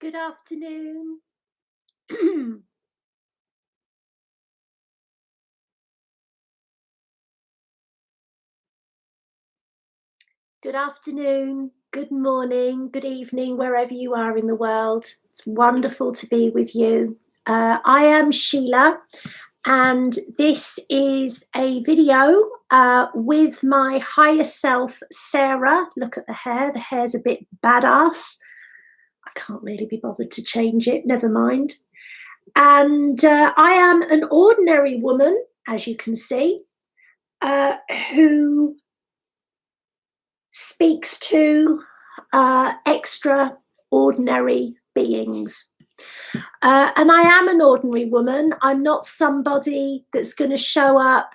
Good afternoon. Good afternoon, good morning, good evening, wherever you are in the world. It's wonderful to be with you. I am Sheila, and this is a video with my higher self, Sarah. Look at the hair. The hair's a bit badass. I can't really be bothered to change it, never mind. And I am an ordinary woman, as you can see, who speaks to extraordinary beings. And I am an ordinary woman. I'm not somebody that's going to show up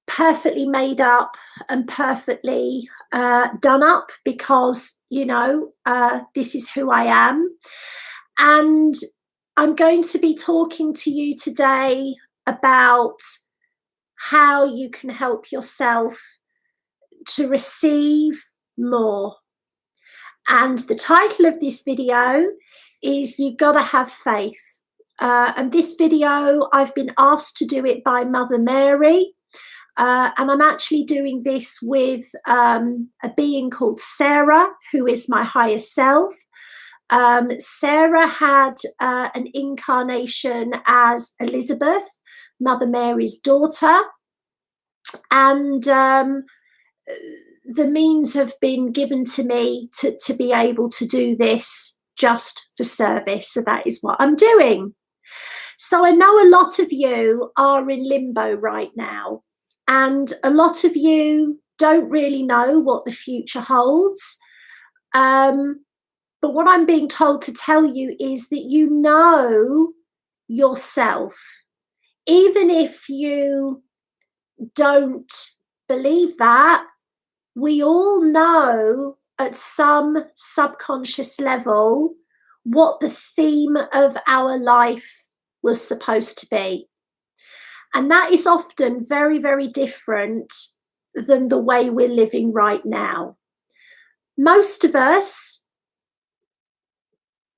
perfectly made up and perfectly done up because, this is who I am. And I'm going to be talking to you today about how you can help yourself to receive more. And the title of this video is You've Got to Have Faith. And this video, I've been asked to do it by Mother Mary. And I'm actually doing this with a being called Sarah, who is my higher self. Sarah had an incarnation as Elizabeth, Mother Mary's daughter. And the means have been given to me to be able to do this just for service. So that is what I'm doing. So I know a lot of you are in limbo right now, and a lot of you don't really know what the future holds. But what I'm being told to tell you is that you know yourself. Even if you don't believe that, we all know at some subconscious level what the theme of our life was supposed to be. And that is often very, very different than the way we're living right now. Most of us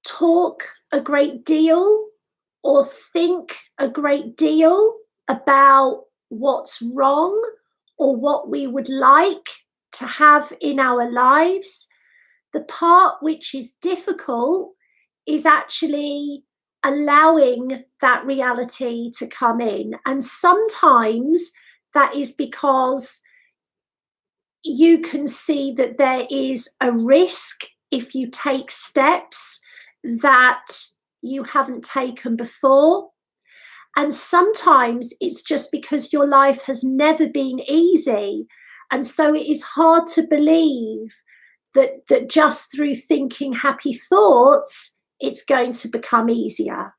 talk a great deal or think a great deal about what's wrong or what we would like to have in our lives. The part which is difficult is actually allowing that reality to come in. And sometimes that is because you can see that there is a risk if you take steps that you haven't taken before. And sometimes it's just because your life has never been easy. And so it is hard to believe that just through thinking happy thoughts, it's going to become easier.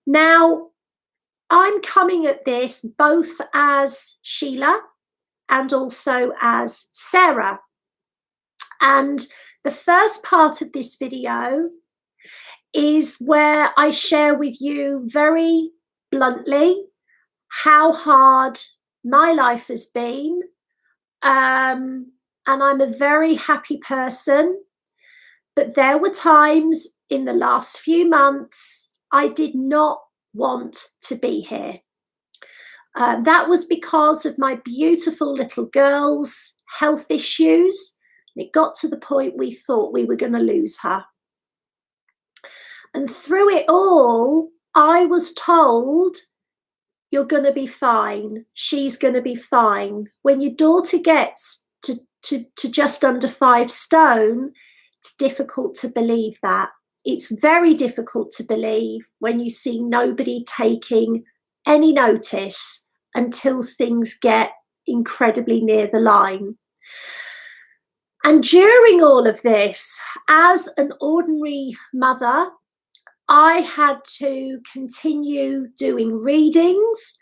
Now, I'm coming at this both as Sheila and also as Sarah. And the first part of this video is where I share with you very bluntly how hard my life has been. And I'm a very happy person. But there were times in the last few months I did not want to be here. That was because of my beautiful little girl's health issues. It got to the point we thought we were going to lose her. And through it all, I was told, you're going to be fine. She's going to be fine. When your daughter gets to just under 5 stone, it's difficult to believe that. It's very difficult to believe when you see nobody taking any notice until things get incredibly near the line. And during all of this, as an ordinary mother, I had to continue doing readings.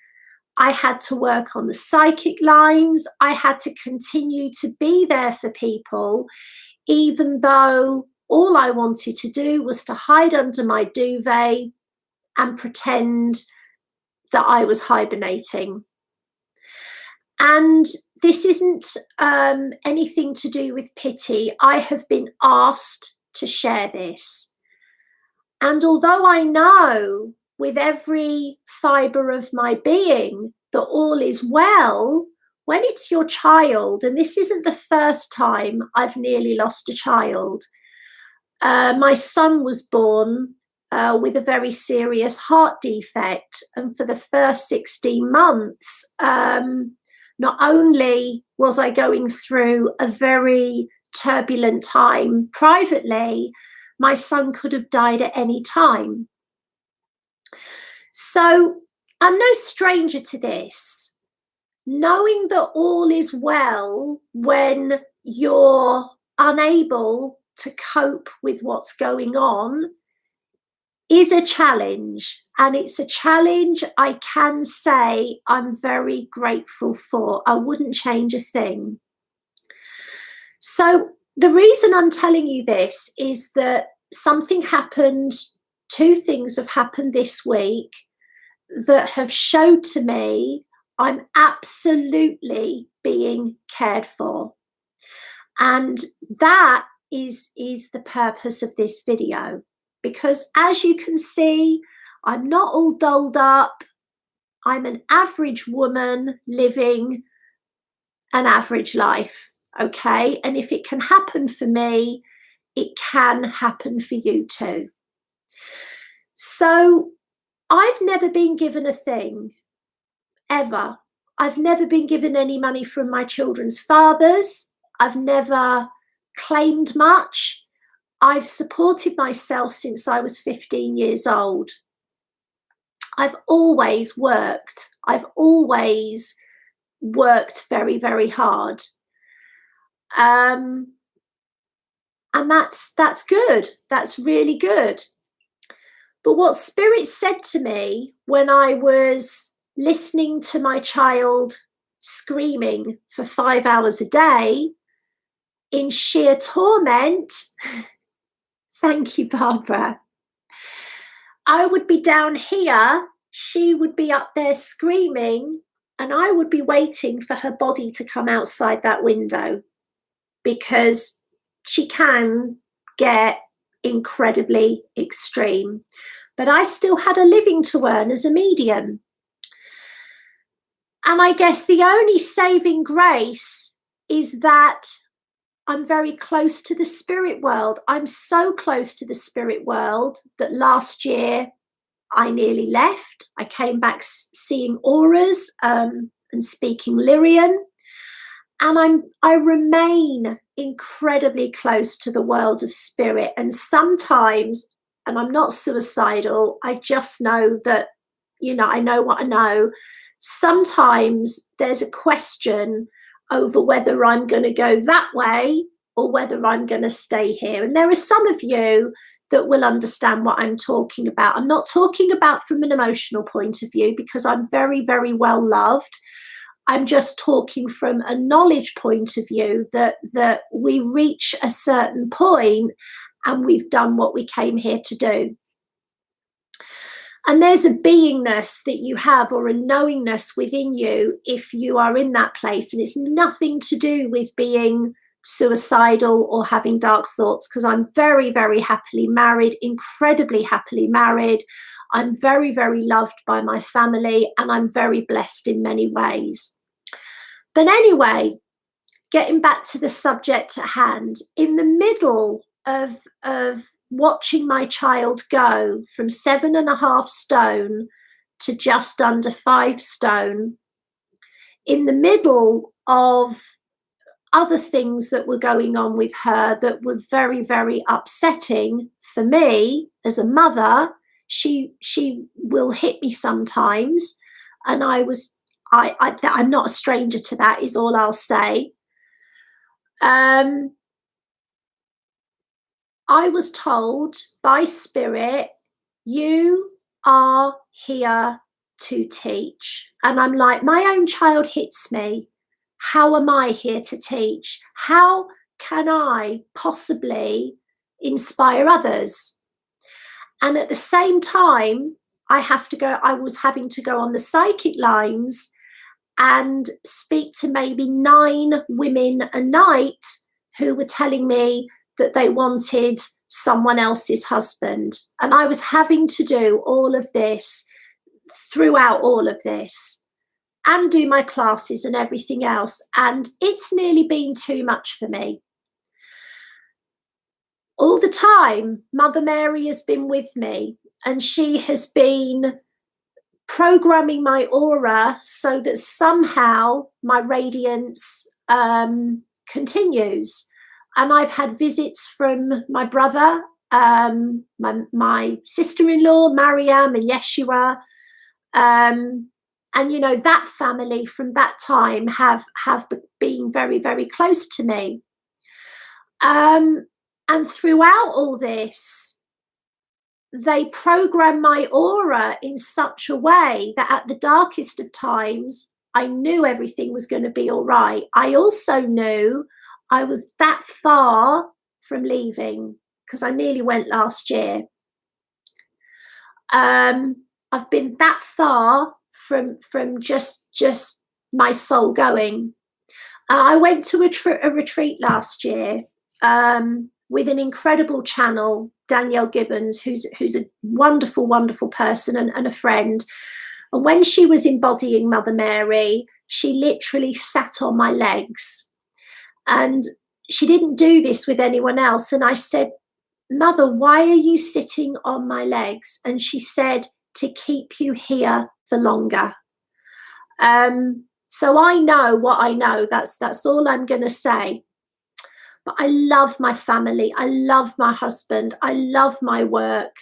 I had to work on the psychic lines. I had to continue to be there for people, even though all I wanted to do was to hide under my duvet and pretend that I was hibernating. And this isn't anything to do with pity. I have been asked to share this. And although I know with every fibre of my being that all is well, when it's your child, and this isn't the first time I've nearly lost a child. My son was born with a very serious heart defect, and for the first 16 months, not only was I going through a very turbulent time privately, my son could have died at any time. So I'm no stranger to this. Knowing that all is well when you're unable to cope with what's going on is a challenge. And it's a challenge I can say I'm very grateful for. I wouldn't change a thing. So the reason I'm telling you this is that something happened, two things have happened this week that have showed to me I'm absolutely being cared for. And that is the purpose of this video, because as you can see, I'm not all dolled up. I'm an average woman living an average life, okay? And if it can happen for me, it can happen for you too. So I've never been given a thing. Ever. I've never been given any money from my children's fathers. I've never claimed much. I've supported myself since I was 15 years old. I've always worked. I've always worked very, very hard. And that's good. That's really good. But what Spirit said to me when I was listening to my child screaming for 5 hours a day in sheer torment, thank you, Barbara. I would be down here, she would be up there screaming, and I would be waiting for her body to come outside that window, because she can get incredibly extreme. But I still had a living to earn as a medium. And I guess the only saving grace is that I'm very close to the spirit world. I'm so close to the spirit world that last year I nearly left. I came back seeing auras and speaking Lyrian. And I remain incredibly close to the world of spirit. And sometimes, and I'm not suicidal, I just know that, I know what I know. Sometimes there's a question over whether I'm going to go that way or whether I'm going to stay here. And there are some of you that will understand what I'm talking about. I'm not talking about from an emotional point of view, because I'm very, very well loved. I'm just talking from a knowledge point of view that we reach a certain point and we've done what we came here to do. And there's a beingness that you have, or a knowingness within you, if you are in that place. And it's nothing to do with being suicidal or having dark thoughts, because I'm very, very happily married, incredibly happily married. I'm very, very loved by my family, and I'm very blessed in many ways. But anyway, getting back to the subject at hand, in the middle of watching my child go from 7.5 stone to just under 5 stone, in the middle of other things that were going on with her that were very, very upsetting for me as a mother, she will hit me sometimes, and I'm not a stranger to that, is all I'll say. I was told by Spirit, you are here to teach. And I'm like, my own child hits me. How am I here to teach? How can I possibly inspire others? And at the same time, I was having to go on the psychic lines and speak to maybe 9 women a night who were telling me that they wanted someone else's husband. And I was having to do all of this throughout all of this and do my classes and everything else. And it's nearly been too much for me. All the time, Mother Mary has been with me, and she has been programming my aura so that somehow my radiance continues. And I've had visits from my brother, my sister-in-law, Mariam and Yeshua. And, you know, that family from that time have been very, very close to me. And throughout all this, they program my aura in such a way that at the darkest of times, I knew everything was going to be all right. I also knew I was that far from leaving, because I nearly went last year. I've been that far from just my soul going. I went to a retreat last year with an incredible channel, Danielle Gibbons, who's a wonderful, wonderful person and a friend. And when she was embodying Mother Mary, she literally sat on my legs. And she didn't do this with anyone else. And I said, Mother, why are you sitting on my legs? And she said, to keep you here for longer. So I know what I know. That's all I'm going to say. But I love my family. I love my husband. I love my work.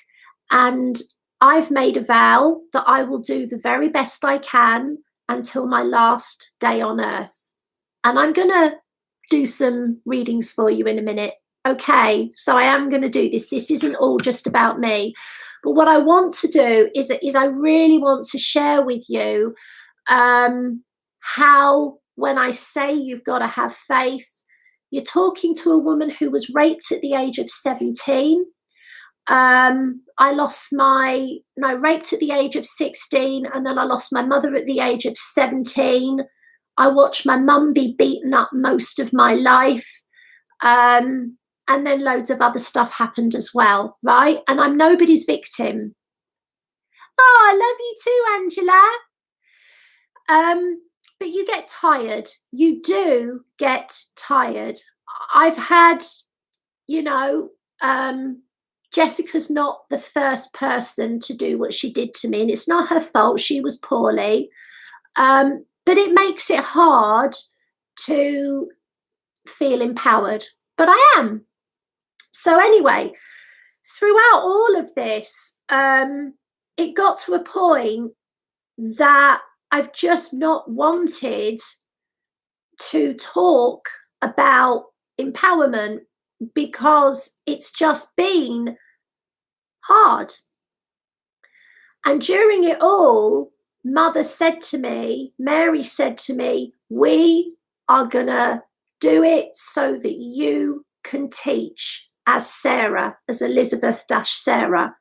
And I've made a vow that I will do the very best I can until my last day on earth. And I'm going to do some readings for you in a minute. Okay, so I am going to do this. This isn't all just about me. But what I want to do is I really want to share with you how, when I say you've got to have faith, you're talking to a woman who was raped at the age of 17. Raped at the age of 16, and then I lost my mother at the age of 17. I watched my mum be beaten up most of my life. And then loads of other stuff happened as well, right? And I'm nobody's victim. Oh, I love you too, Angela. But you get tired. You do get tired. I've had, Jessica's not the first person to do what she did to me, and it's not her fault. She was poorly. But it makes it hard to feel empowered. But I am. So anyway, throughout all of this, it got to a point that I've just not wanted to talk about empowerment because it's just been hard. And during it all, Mary said to me, we are going to do it so that you can teach as Sarah, as Elizabeth-Sarah.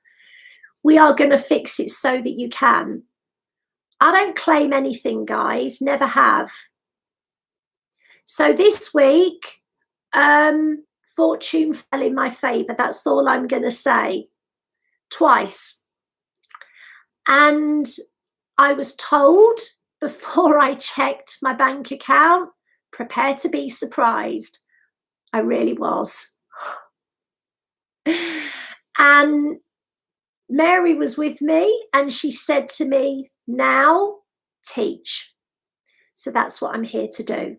We are going to fix it so that you can. I don't claim anything, guys, never have. So this week, fortune fell in my favour. That's all I'm going to say. Twice. And I was told before I checked my bank account, prepare to be surprised. I really was. And Mary was with me and she said to me, now teach. So that's what I'm here to do.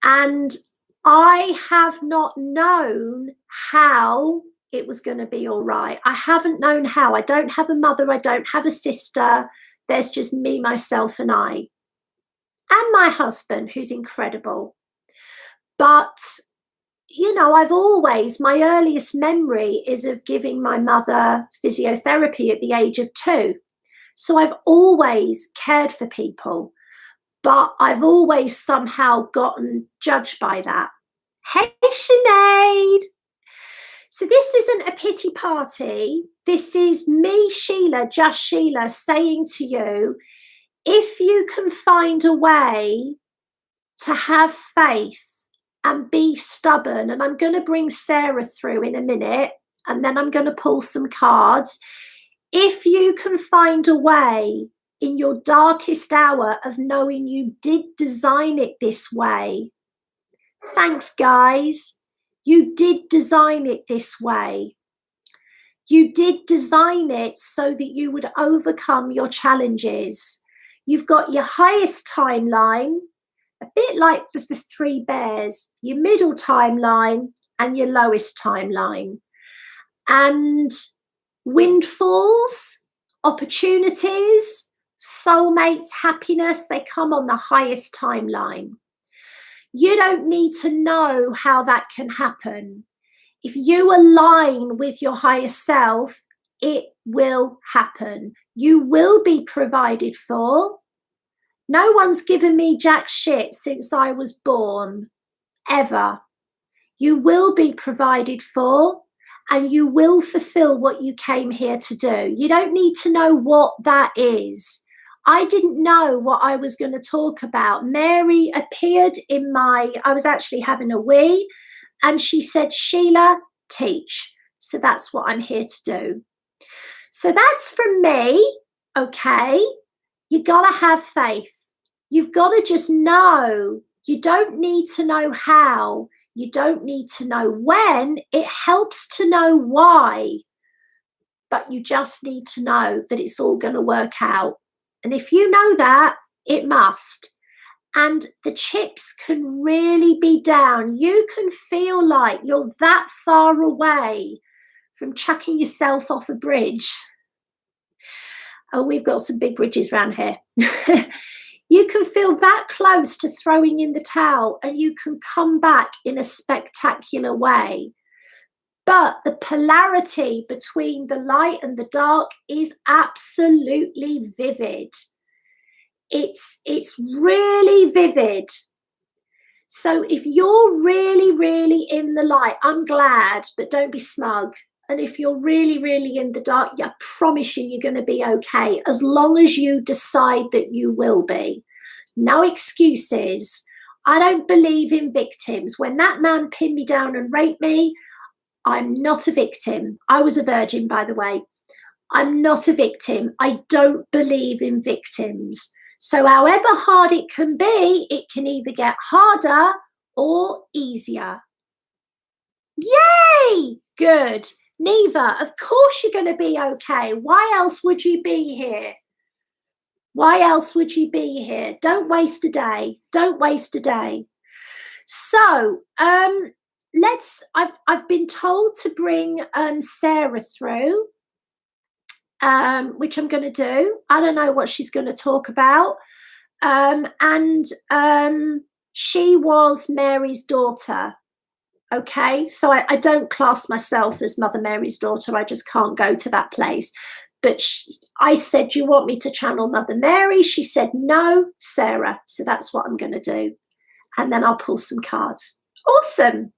And I have not known how it was going to be all right. I haven't known how. I don't have a mother. I don't have a sister. There's just me, myself, and I. And my husband, who's incredible. But my earliest memory is of giving my mother physiotherapy at the age of 2. So I've always cared for people, but I've always somehow gotten judged by that. Hey, Sinead. So this isn't a pity party. This is me, Sheila, just Sheila, saying to you, if you can find a way to have faith and be stubborn. And I'm going to bring Sarah through in a minute, and then I'm going to pull some cards. If you can find a way in your darkest hour of knowing you did design it this way, thanks, guys. You did design it this way. You did design it so that you would overcome your challenges. You've got your highest timeline, a bit like the three bears, your middle timeline and your lowest timeline. And windfalls, opportunities, soulmates, happiness, they come on the highest timeline. You don't need to know how that can happen. If you align with your higher self, it will happen. You will be provided for. No one's given me jack shit since I was born, ever. You will be provided for, and you will fulfill what you came here to do. You don't need to know what that is. I didn't know what I was going to talk about. Mary appeared in I was actually having a wee, and she said, Sheila, teach. So that's what I'm here to do. So that's from me, okay? You got to have faith. You've got to just know. You don't need to know how. You don't need to know when. It helps to know why. But you just need to know that it's all going to work out. And if you know that, it must. And the chips can really be down. You can feel like you're that far away from chucking yourself off a bridge. Oh, we've got some big bridges around here. You can feel that close to throwing in the towel, and you can come back in a spectacular way. But the polarity between the light and the dark is absolutely vivid. It's really vivid. So if you're really, really in the light, I'm glad, but don't be smug. And if you're really, really in the dark, I promise you're going to be okay, as long as you decide that you will be. No excuses. I don't believe in victims. When that man pinned me down and raped me, I'm not a victim. I was a virgin, by the way. I'm not a victim. I don't believe in victims. So however hard it can be, it can either get harder or easier. Yay! Good. Neva, of course you're going to be okay. Why else would you be here? Why else would you be here? Don't waste a day. Don't waste a day. So I've been told to bring Sarah through, which I'm going to do. I don't know what she's going to talk about. She was Mary's daughter. Okay, so I don't class myself as Mother Mary's daughter. I just can't go to that place. But I said, do you want me to channel Mother Mary? She said, no, Sarah. So that's what I'm going to do. And then I'll pull some cards. Awesome.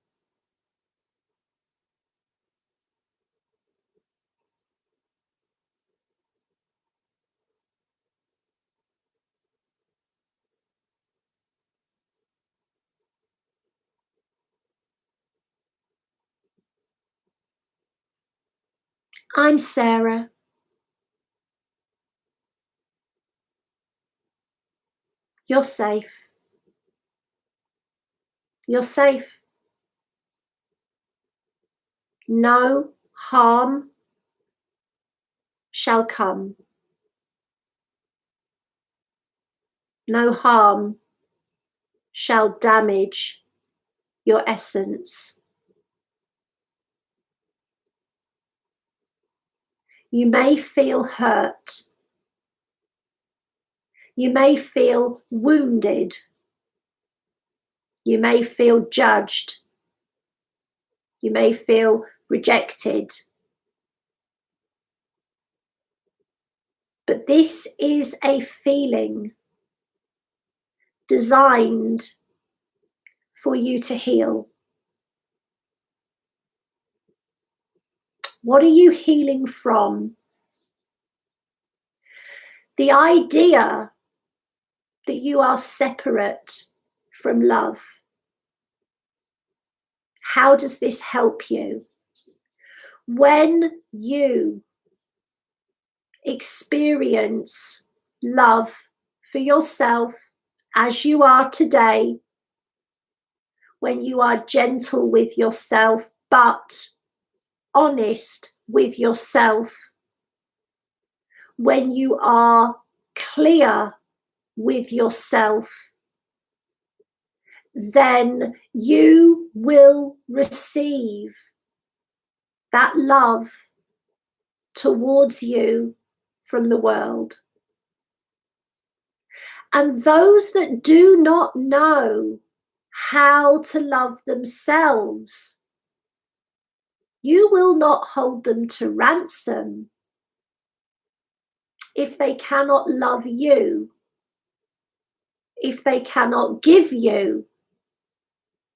I'm Sarah. You're safe. You're safe. No harm shall come. No harm shall damage your essence. You may feel hurt. You may feel wounded. You may feel judged. You may feel rejected. But this is a feeling designed for you to heal. What are you healing from? The idea that you are separate from love. How does this help you? When you experience love for yourself as you are today, when you are gentle with yourself but honest with yourself, when you are clear with yourself, then you will receive that love towards you from the world. And those that do not know how to love themselves, you will not hold them to ransom if they cannot love you, if they cannot give you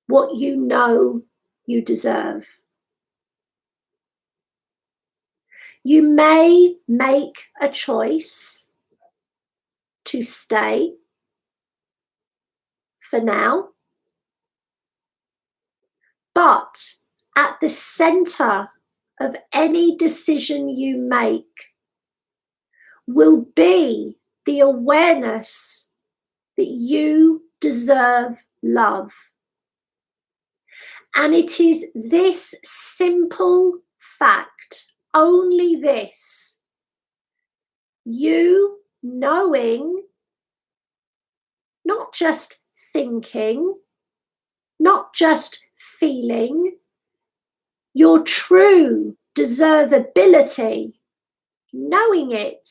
what you know you deserve. You may make a choice to stay for now, but at the center of any decision you make will be the awareness that you deserve love. And it is this simple fact, only this, you knowing, not just thinking, not just feeling, your true deservability, knowing it,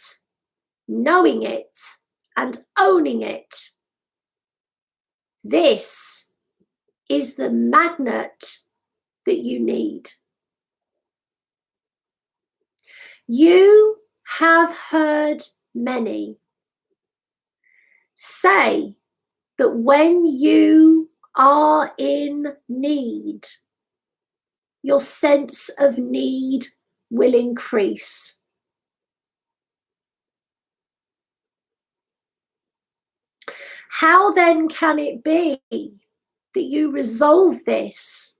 and owning it. This is the magnet that you need. You have heard many say that when you are in need, your sense of need will increase. How then can it be that you resolve this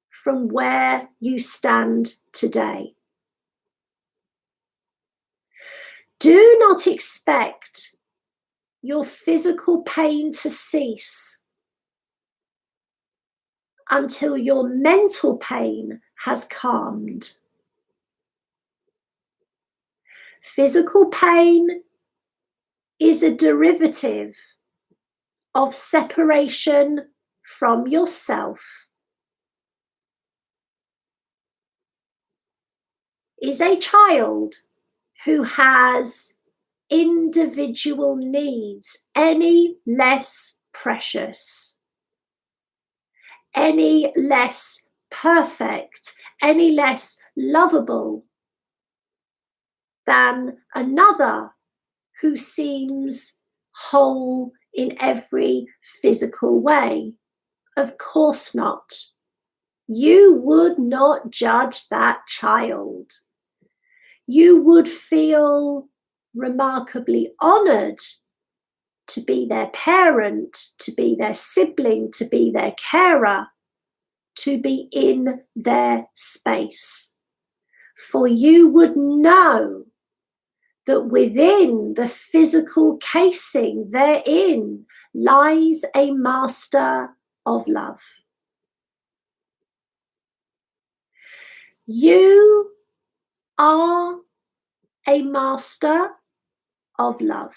from where you stand today? Do not expect your physical pain to cease until your mental pain has calmed. Physical pain is a derivative of separation from yourself, is a child who has individual needs any less precious, any less perfect, any less lovable than another who seems whole in every physical way? Of course not. You would not judge that child. You would feel remarkably honored to be their parent, to be their sibling, to be their carer, to be in their space. For you would know that within the physical casing therein lies a master of love. You are a master of love.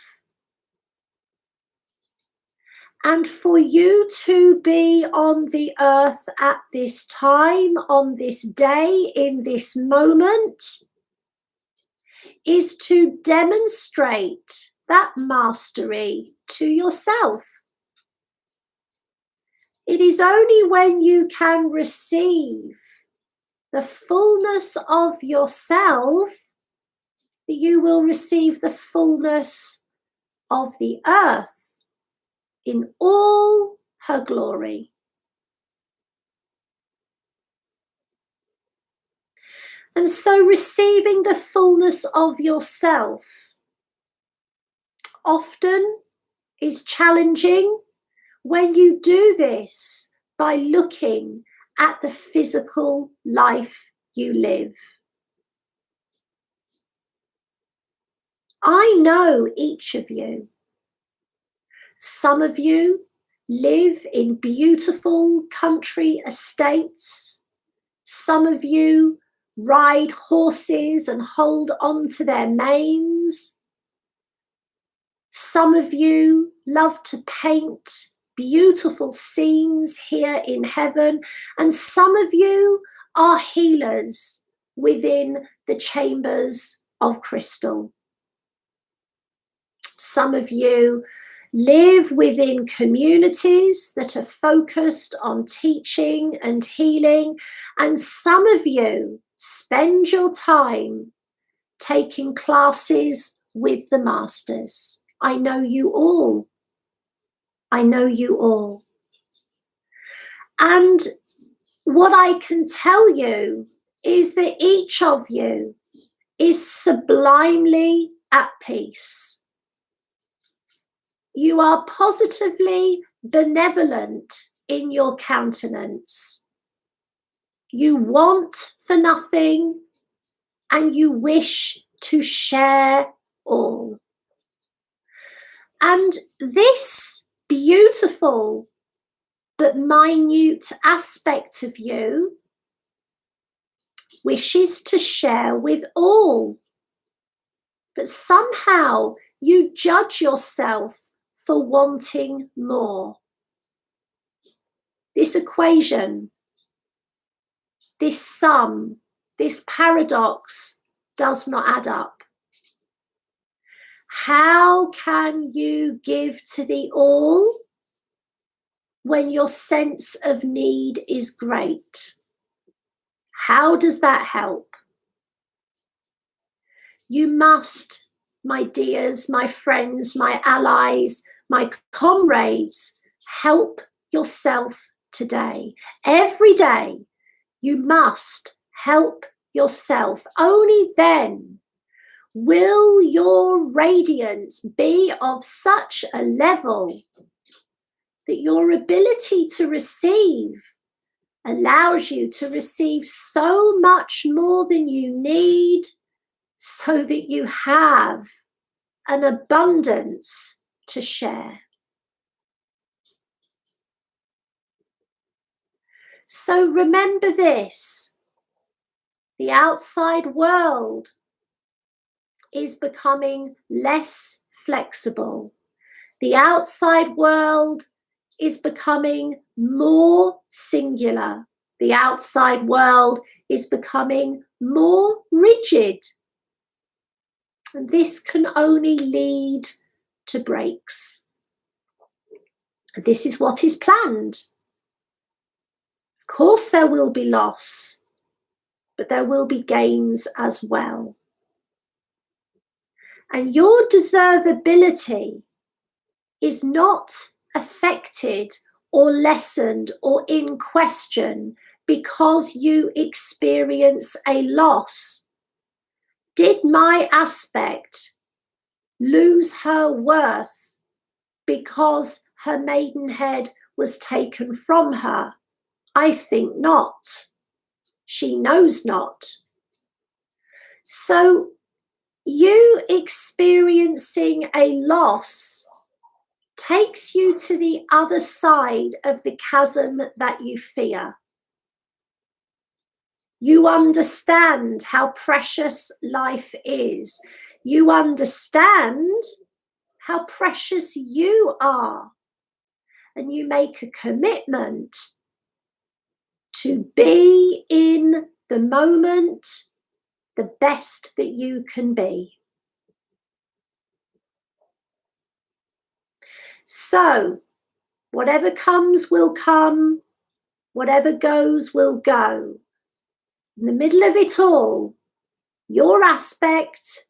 And for you to be on the earth at this time, on this day, in this moment, is to demonstrate that mastery to yourself. It is only when you can receive the fullness of yourself that you will receive the fullness of the earth in all her glory. And so receiving the fullness of yourself often is challenging when you do this by looking at the physical life you live. I know each of you. Some of you live in beautiful country estates. Some of you ride horses and hold on to their manes. Some of you love to paint beautiful scenes here in heaven, and some of you are healers within the chambers of crystal. Some of you live within communities that are focused on teaching and healing, and some of you spend your time taking classes with the masters. I know you all. I know you all. And what I can tell you is that each of you is sublimely at peace. You are positively benevolent in your countenance. You want for nothing and you wish to share all. And this beautiful but minute aspect of you wishes to share with all. But somehow you judge yourself for wanting more. This equation, this sum, this paradox does not add up. How can you give to the all when your sense of need is great? How does that help? You must, my dears, my friends, my allies, my comrades, help yourself today. Every day, you must help yourself. Only then will your radiance be of such a level that your ability to receive allows you to receive so much more than you need, so that you have an abundance to share. So remember this: the outside world is becoming less flexible. The outside world is becoming more singular. The outside world is becoming more rigid. And this can only lead to breaks. This is what is planned. Of course, there will be loss, but there will be gains as well. And your deservability is not affected or lessened or in question because you experience a loss. Did my aspect lose her worth because her maidenhead was taken from her? I think not. She knows not. So you experiencing a loss takes you to the other side of the chasm that you fear. You understand how precious life is. You understand how precious you are. And you make a commitment to be in the moment the best that you can be. So, whatever comes will come, whatever goes will go. In the middle of it all, your aspect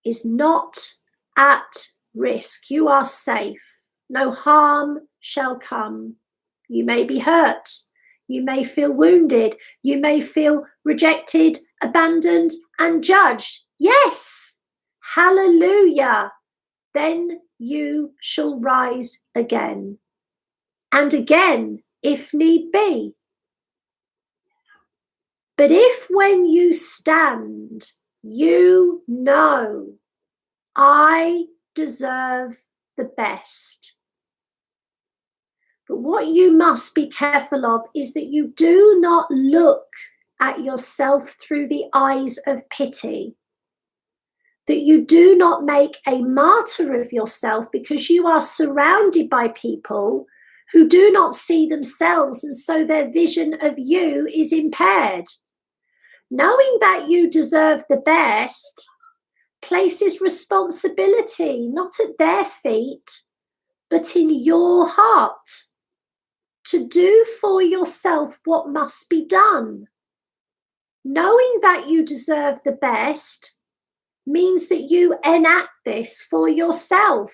is not at risk. You are safe. No harm shall come. You may be hurt. You may feel wounded. You may feel rejected, abandoned, and judged. Yes, hallelujah. Then you shall rise again. And again, if need be. But if when you stand, you know, I deserve the best. But what you must be careful of is that you do not look at yourself through the eyes of pity. That you do not make a martyr of yourself because you are surrounded by people who do not see themselves, and so their vision of you is impaired. Knowing that you deserve the best places responsibility not at their feet, but in your heart to do for yourself what must be done. Knowing that you deserve the best means that you enact this for yourself.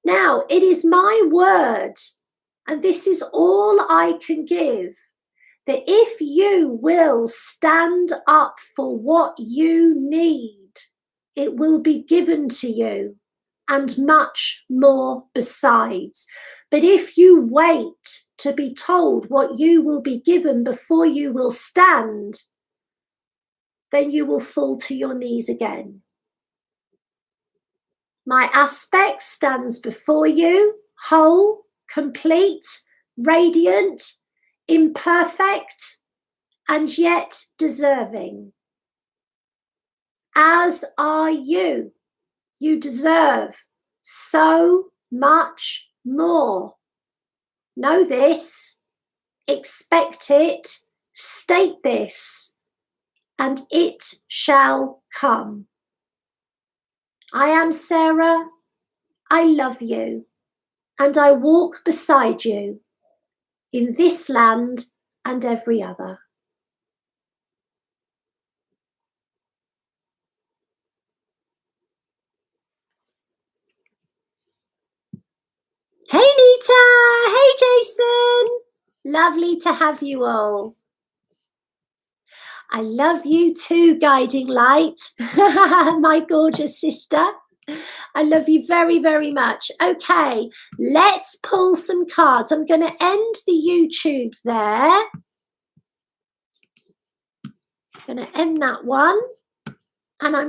Now, it is my word, and this is all I can give, that if you will stand up for what you need, it will be given to you, and much more besides. But if you wait to be told what you will be given before you will stand, then you will fall to your knees again. My aspect stands before you, whole, complete, radiant, imperfect, and yet deserving. As are you. You deserve so much more. Know this, expect it, state this, and it shall come. I am Sarah, I love you, and I walk beside you in this land and every other. Hey Nita, hey Jason, lovely to have you all. I love you too, Guiding Light, my gorgeous sister. I love you very, very much. Okay, let's pull some cards. I'm going to end the YouTube there. I'm going to end that one. And I'm